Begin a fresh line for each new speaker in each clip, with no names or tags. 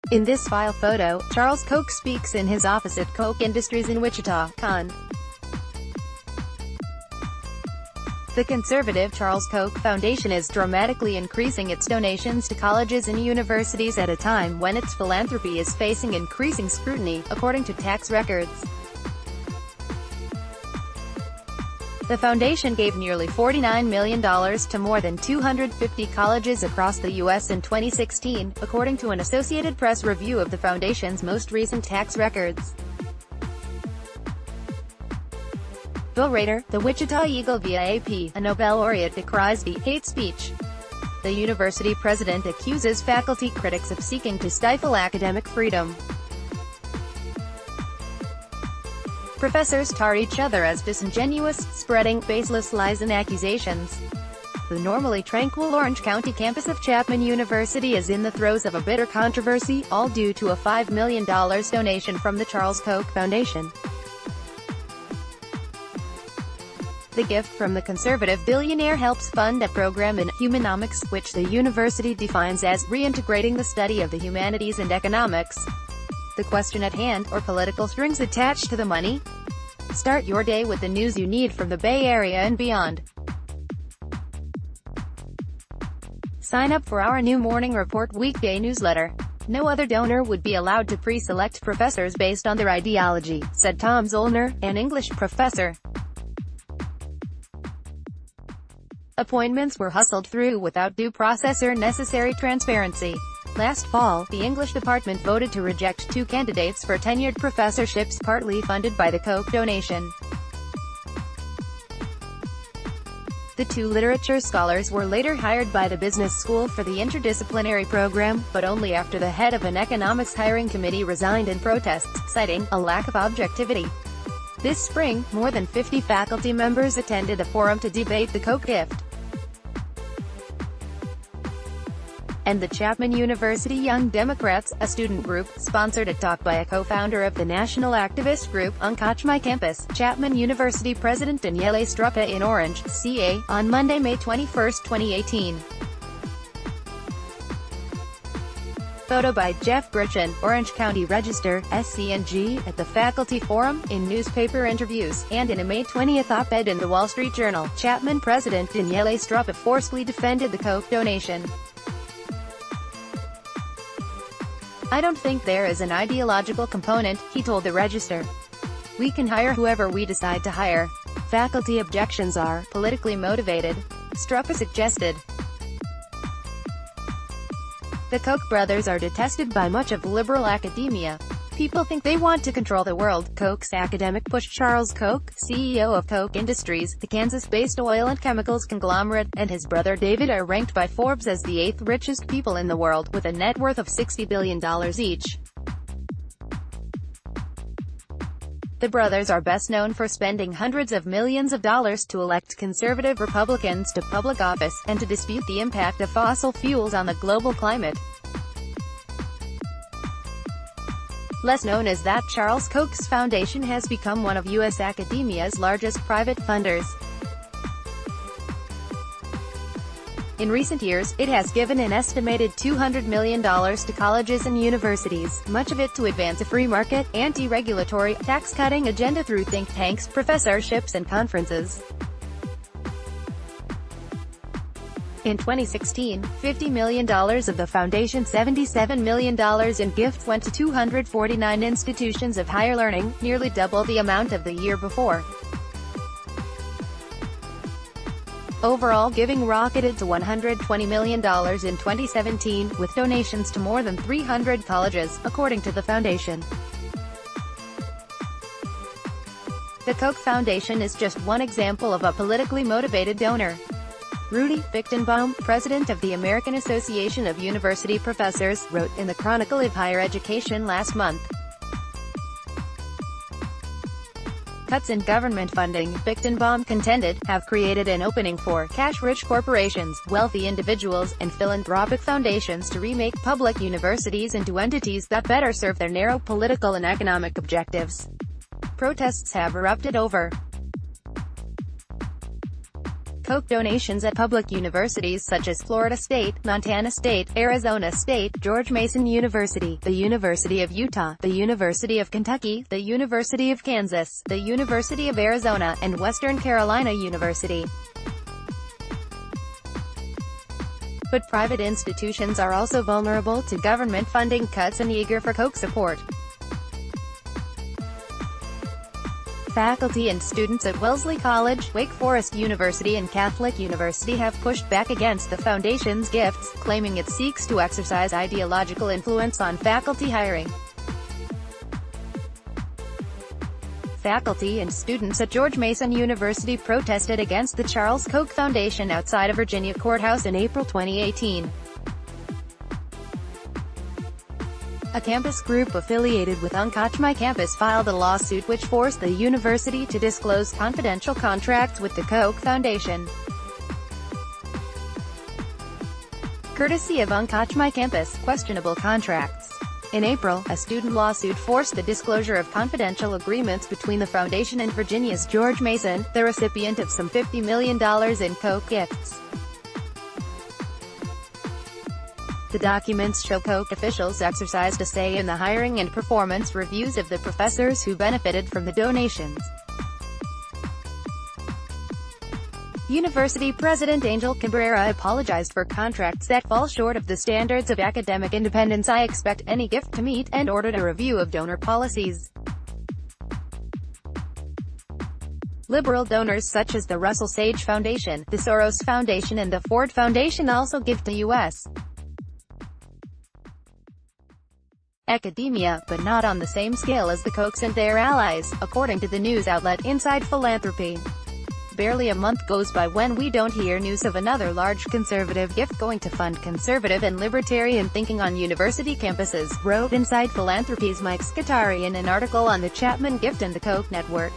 In this file photo, Charles Koch speaks in his office at Koch Industries in Wichita, Con. The conservative Charles Koch Foundation is dramatically increasing its donations to colleges and universities at a time when its philanthropy is facing increasing scrutiny, according to tax records. The foundation gave nearly $49 million to more than 250 colleges across the U.S. in 2016, according to an Associated Press review of the foundation's most recent tax records. Bill Rader, the Wichita Eagle VIP, a Nobel laureate, decries the hate speech. The university president accuses faculty critics of seeking to stifle academic freedom. Professors tar each other as disingenuous, spreading baseless lies and accusations. The normally tranquil Orange County campus of Chapman University is in the throes of a bitter controversy, all due to a $5 million donation from the Charles Koch Foundation. The gift from the conservative billionaire helps fund a program in humanomics, which the university defines as reintegrating the study of the humanities and economics. The question at hand, or political strings attached to the money? Start your day with the news you need from the Bay Area and beyond. Sign up for our new Morning Report weekday newsletter. No other donor would be allowed to pre-select professors based on their ideology, said Tom Zollner, an English professor. Appointments were hustled through without due process or necessary transparency. Last fall, the English department voted to reject 2 candidates for tenured professorships, partly funded by the Koch donation. The 2 literature scholars were later hired by the business school for the interdisciplinary program, but only after the head of an economics hiring committee resigned in protests, citing a lack of objectivity. This spring, more than 50 faculty members attended a forum to debate the Koch gift. And the Chapman University Young Democrats, a student group, sponsored a talk by a co-founder of the national activist group, Uncatch My Campus, Chapman University President Daniele Struppa in Orange, CA, on Monday, May 21, 2018. Photo by Jeff Gritchen, Orange County Register, SCNG, at the faculty forum, in newspaper interviews, and in a May 20 op-ed in the Wall Street Journal. Chapman President Daniele Struppa forcefully defended the Koch donation. "I don't think there is an ideological component," he told the Register. "We can hire whoever we decide to hire. Faculty objections are politically motivated," Struppa suggested. The Koch brothers are detested by much of liberal academia. People think they want to control the world. Koch's academic push. Charles Koch, CEO of Koch Industries, the Kansas-based oil and chemicals conglomerate, and his brother David are ranked by Forbes as the 8th richest people in the world, with a net worth of $60 billion each. The brothers are best known for spending hundreds of millions of dollars to elect conservative Republicans to public office, and to dispute the impact of fossil fuels on the global climate. Less known is that Charles Koch's foundation has become one of U.S. academia's largest private funders. In recent years, it has given an estimated $200 million to colleges and universities, much of it to advance a free market, anti-regulatory, tax-cutting agenda through think tanks, professorships and conferences. In 2016, $50 million of the foundation's $77 million in gifts went to 249 institutions of higher learning, nearly double the amount of the year before. Overall giving rocketed to $120 million in 2017, with donations to more than 300 colleges, according to the foundation. The Koch Foundation is just one example of a politically motivated donor. Rudy Fichtenbaum, president of the American Association of University Professors, wrote in the Chronicle of Higher Education last month. Cuts in government funding, Fichtenbaum contended, have created an opening for cash-rich corporations, wealthy individuals, and philanthropic foundations to remake public universities into entities that better serve their narrow political and economic objectives. Protests have erupted over Koch donations at public universities such as Florida State, Montana State, Arizona State, George Mason University, the University of Utah, the University of Kentucky, the University of Kansas, the University of Arizona, and Western Carolina University. But private institutions are also vulnerable to government funding cuts and eager for Koch support. Faculty and students at Wellesley College, Wake Forest University and Catholic University have pushed back against the foundation's gifts, claiming it seeks to exercise ideological influence on faculty hiring. Faculty and students at George Mason University protested against the Charles Koch Foundation outside a Virginia courthouse in April 2018. A campus group affiliated with Koch My Campus filed a lawsuit which forced the university to disclose confidential contracts with the Koch Foundation. Courtesy of Koch My Campus, questionable contracts. In April, a student lawsuit forced the disclosure of confidential agreements between the foundation and Virginia's George Mason, the recipient of some $50 million in Koch gifts. The documents show Koch officials exercised a say in the hiring and performance reviews of the professors who benefited from the donations. University President Angel Cabrera apologized for contracts that fall short of the standards of academic independence. I expect any gift to meet, and ordered a review of donor policies. Liberal donors such as the Russell Sage Foundation, the Soros Foundation and the Ford Foundation also give to U.S. academia, but not on the same scale as the Kochs and their allies, according to the news outlet Inside Philanthropy. Barely a month goes by when we don't hear news of another large conservative gift going to fund conservative and libertarian thinking on university campuses, wrote Inside Philanthropy's Mike Scutari in an article on the Chapman Gift and the Koch network.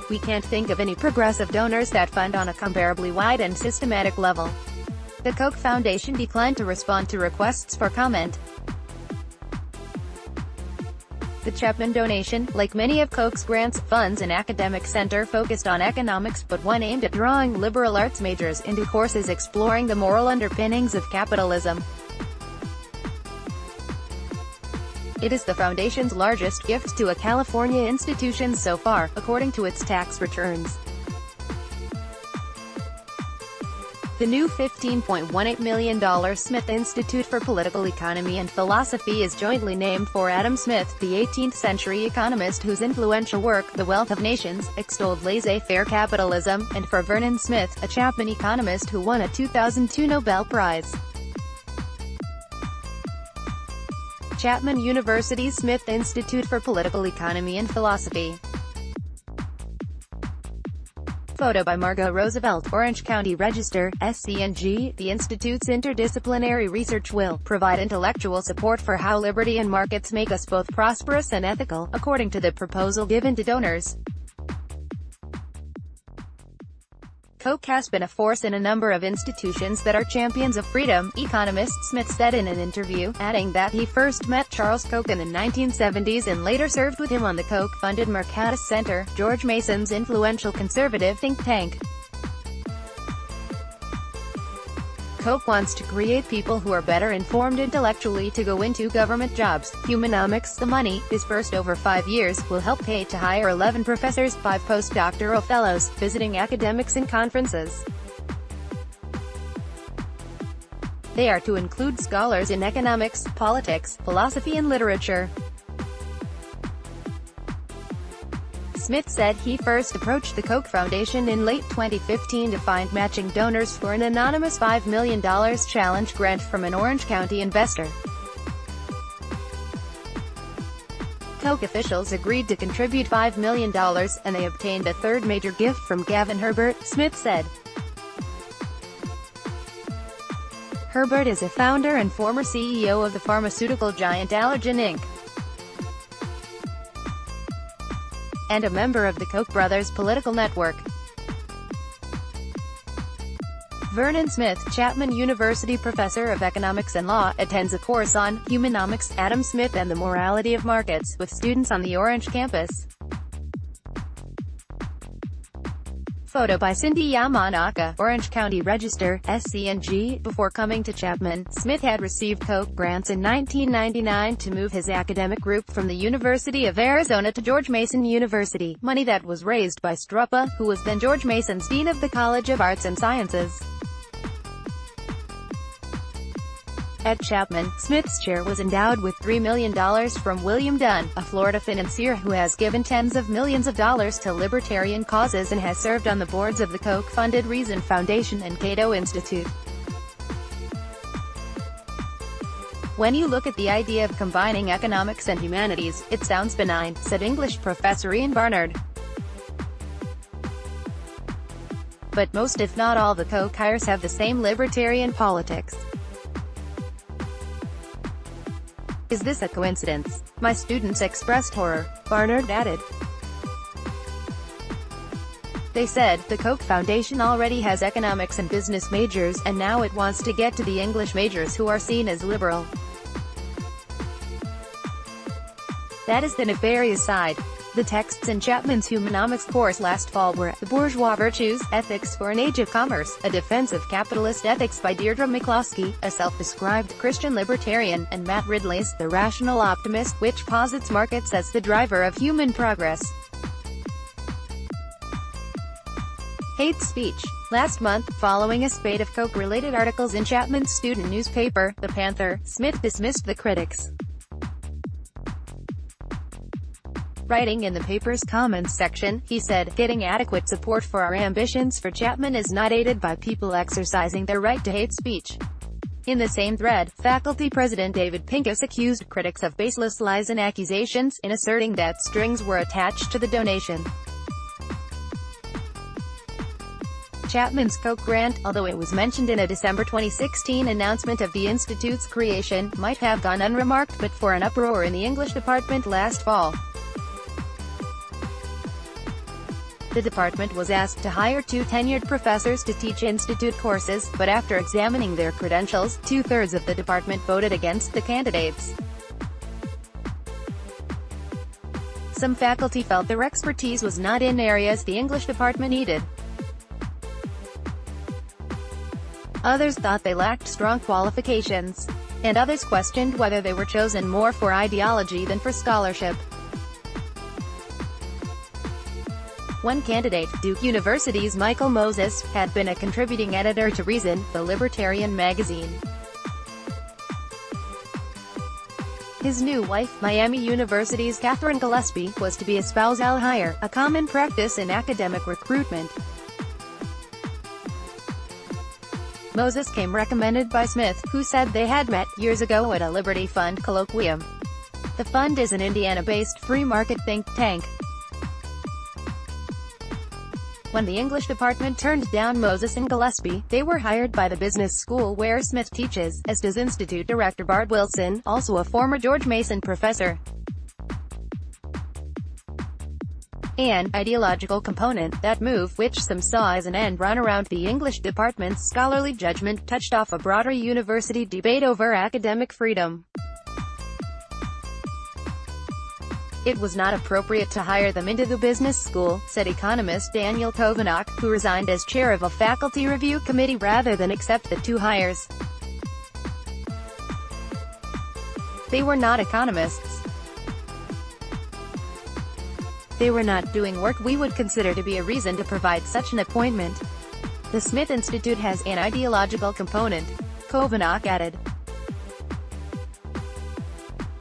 We can't think of any progressive donors that fund on a comparably wide and systematic level. The Koch Foundation declined to respond to requests for comment. The Chapman donation, like many of Koch's grants, funds an academic center focused on economics, but one aimed at drawing liberal arts majors into courses exploring the moral underpinnings of capitalism. It is the foundation's largest gift to a California institution so far, according to its tax returns. The new $15.18 million Smith Institute for Political Economy and Philosophy is jointly named for Adam Smith, the 18th-century economist whose influential work, The Wealth of Nations, extolled laissez-faire capitalism, and for Vernon Smith, a Chapman economist who won a 2002 Nobel Prize. Chapman University's Smith Institute for Political Economy and Philosophy. Photo by Margot Roosevelt, Orange County Register, SCNG. The Institute's interdisciplinary research will provide intellectual support for how liberty and markets make us both prosperous and ethical, according to the proposal given to donors. Koch has been a force in a number of institutions that are champions of freedom, economist Smith said in an interview, adding that he first met Charles Koch in the 1970s and later served with him on the Koch-funded Mercatus Center, George Mason's influential conservative think tank. Koch wants to create people who are better informed intellectually to go into government jobs. Humanomics, the money, dispersed over 5 years, will help pay to hire 11 professors, 5 postdoctoral fellows, visiting academics and conferences. They are to include scholars in economics, politics, philosophy and literature. Smith said he first approached the Koch Foundation in late 2015 to find matching donors for an anonymous $5 million challenge grant from an Orange County investor. Koch officials agreed to contribute $5 million, and they obtained a third major gift from Gavin Herbert, Smith said. Herbert is a founder and former CEO of the pharmaceutical giant Allergan Inc. and a member of the Koch brothers' political network. Vernon Smith, Chapman University professor of economics and law, attends a course on humanomics, Adam Smith and the morality of markets, with students on the Orange campus. Photo by Cindy Yamanaka, Orange County Register, SCNG. Before coming to Chapman, Smith had received Koch grants in 1999 to move his academic group from the University of Arizona to George Mason University, money that was raised by Struppa, who was then George Mason's Dean of the College of Arts and Sciences. At Chapman, Smith's chair was endowed with $3 million from William Dunn, a Florida financier who has given tens of millions of dollars to libertarian causes and has served on the boards of the Koch-funded Reason Foundation and Cato Institute. When you look at the idea of combining economics and humanities, it sounds benign, said English professor Ian Barnard. But most if not all the Koch hires have the same libertarian politics. Is this a coincidence? My students expressed horror, Barnard added. They said, the Koch Foundation already has economics and business majors, and now it wants to get to the English majors who are seen as liberal. That is the nefarious side. The texts in Chapman's Humanomics course last fall were The Bourgeois Virtues, Ethics for an Age of Commerce, A Defense of Capitalist Ethics by Deirdre McCloskey, a self-described Christian libertarian, and Matt Ridley's The Rational Optimist, which posits markets as the driver of human progress. Hate speech. Last month, following a spate of Koch-related articles in Chapman's student newspaper, The Panther, Smith dismissed the critics. Writing in the paper's comments section, he said, "Getting adequate support for our ambitions for Chapman is not aided by people exercising their right to hate speech." In the same thread, faculty president David Pincus accused critics of baseless lies and accusations, in asserting that strings were attached to the donation. Chapman's Koch grant, although it was mentioned in a December 2016 announcement of the institute's creation, might have gone unremarked but for an uproar in the English department last fall. The department was asked to hire 2 tenured professors to teach institute courses, but after examining their credentials, 2/3 of the department voted against the candidates. Some faculty felt their expertise was not in areas the English department needed. Others thought they lacked strong qualifications. And others questioned whether they were chosen more for ideology than for scholarship. One candidate, Duke University's Michael Moses, had been a contributing editor to Reason, the libertarian magazine. His new wife, Miami University's Catherine Gillespie, was to be a spousal hire, a common practice in academic recruitment. Moses came recommended by Smith, who said they had met years ago at a Liberty Fund colloquium. The fund is an Indiana-based free market think tank. When the English department turned down Moses and Gillespie, they were hired by the business school where Smith teaches, as does Institute Director Bart Wilson, also a former George Mason professor. An ideological component, that move, which some saw as an end run around the English department's scholarly judgment, touched off a broader university debate over academic freedom. It was not appropriate to hire them into the business school, said economist Daniel Kovenach, who resigned as chair of a faculty review committee rather than accept the 2 hires. They were not economists. They were not doing work we would consider to be a reason to provide such an appointment. The Smith Institute has an ideological component, Kovenach added.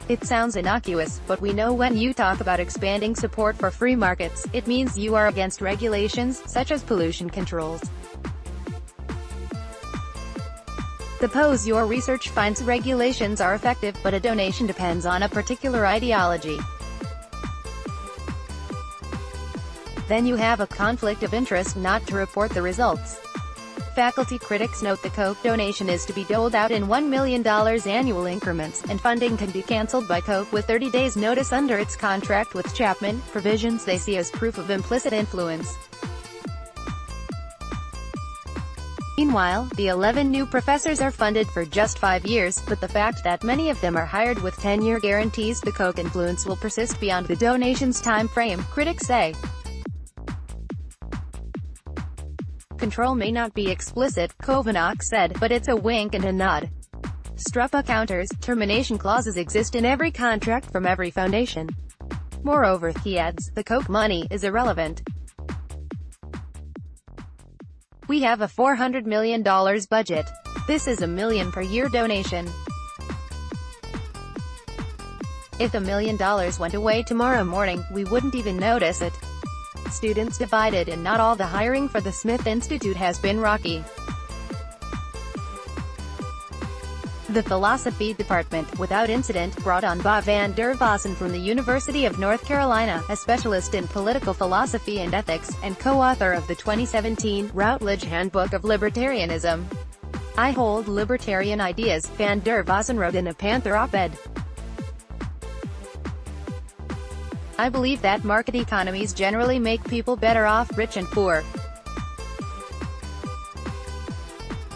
It sounds innocuous, but we know when you talk about expanding support for free markets, it means you are against regulations, such as pollution controls. Suppose your research finds regulations are effective, but a donation depends on a particular ideology. Then you have a conflict of interest not to report the results. Faculty critics note the Koch donation is to be doled out in $1 million annual increments, and funding can be cancelled by Koch with 30 days notice under its contract with Chapman, provisions they see as proof of implicit influence. Meanwhile, the 11 new professors are funded for just 5 years, but the fact that many of them are hired with tenure guarantees the Koch influence will persist beyond the donation's time frame, critics say. control may not be explicit, Kovanach said, but it's a wink and a nod. Strupa counters, termination clauses exist in every contract from every foundation. Moreover, he adds, the Koch money is irrelevant. We have a $400 million budget. This is $1 million per year donation. If $1 million went away tomorrow morning, we wouldn't even notice it. Students divided and not all the hiring for the Smith Institute has been rocky. The philosophy department, without incident, brought on Ba van der Vossen from the University of North Carolina, a specialist in political philosophy and ethics, and co-author of the 2017 Routledge Handbook of Libertarianism. I hold libertarian ideas, van der Vossen wrote in a Panther op-ed. I believe that market economies generally make people better off, rich and poor.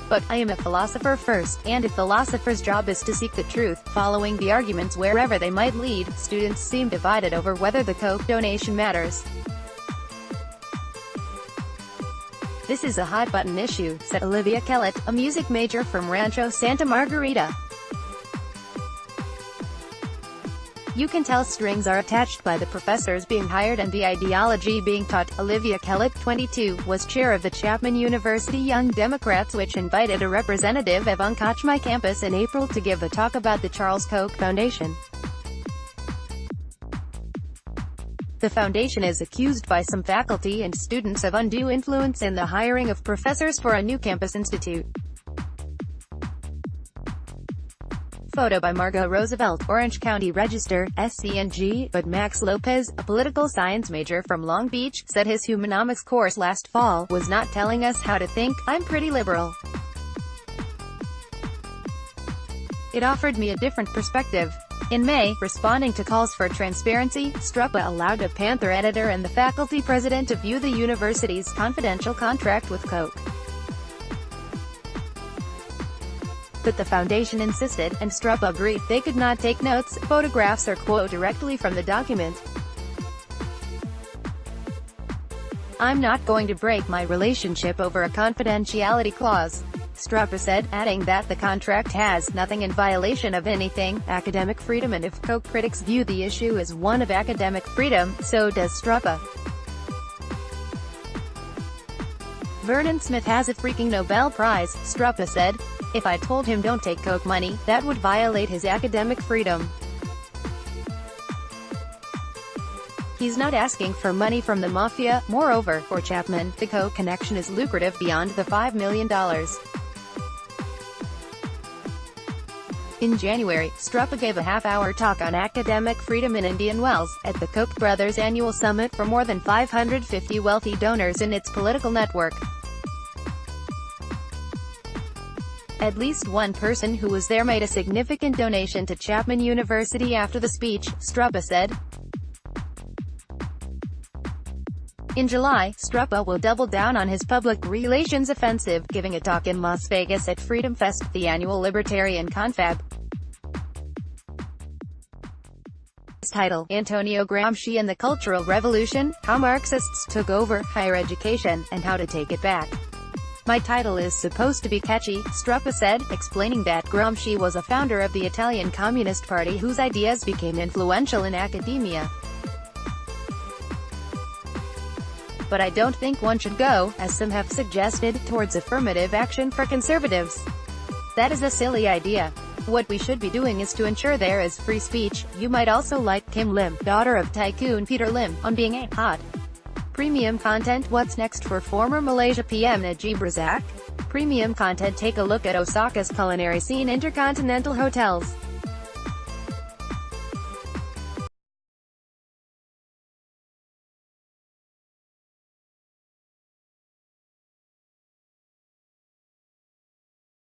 But I am a philosopher first, and a philosopher's job is to seek the truth, following the arguments wherever they might lead. Students seem divided over whether the Koch donation matters. This is a hot-button issue, said Olivia Kellett, a music major from Rancho Santa Margarita. You can tell strings are attached by the professors being hired and the ideology being taught. Olivia Kellett, 22, was chair of the Chapman University Young Democrats, which invited a representative of Unkochmy campus in April to give a talk about the Charles Koch Foundation. The foundation is accused by some faculty and students of undue influence in the hiring of professors for a new campus institute. Photo by Margot Roosevelt, Orange County Register, SCNG, but Max Lopez, a political science major from Long Beach, said his humanomics course last fall was not telling us how to think. I'm pretty liberal. It offered me a different perspective. In May, responding to calls for transparency, Strupa allowed a Panther editor and the faculty president to view the university's confidential contract with Koch. But the foundation insisted, and Strupa agreed, they could not take notes, photographs or quote directly from the document. I'm not going to break my relationship over a confidentiality clause, Strupa said, adding that the contract has nothing in violation of anything, academic freedom, and if Koch critics view the issue as one of academic freedom, so does Strupa. Vernon Smith has a freaking Nobel Prize, Strupa said. If I told him don't take Koch money, that would violate his academic freedom. He's not asking for money from the mafia. Moreover, for Chapman, the Koch connection is lucrative beyond the $5 million. In January, Strupa gave a half-hour talk on academic freedom in Indian Wells, at the Koch brothers' annual summit for more than 550 wealthy donors in its political network. At least one person who was there made a significant donation to Chapman University after the speech, Strupa said. In July, Strupa will double down on his public relations offensive, giving a talk in Las Vegas at Freedom Fest, the annual libertarian confab. His title, Antonio Gramsci and the Cultural Revolution, How Marxists Took Over Higher Education, and How to Take It Back. My title is supposed to be catchy, Strupa said, explaining that Gramsci was a founder of the Italian Communist Party whose ideas became influential in academia. But I don't think one should go, as some have suggested, towards affirmative action for conservatives. That is a silly idea. What we should be doing is to ensure there is free speech. You might also like Kim Lim, daughter of tycoon Peter Lim, on being a hot premium content. What's next for former Malaysia PM Najib Razak? Premium content. Take a look at Osaka's culinary scene. Intercontinental hotels.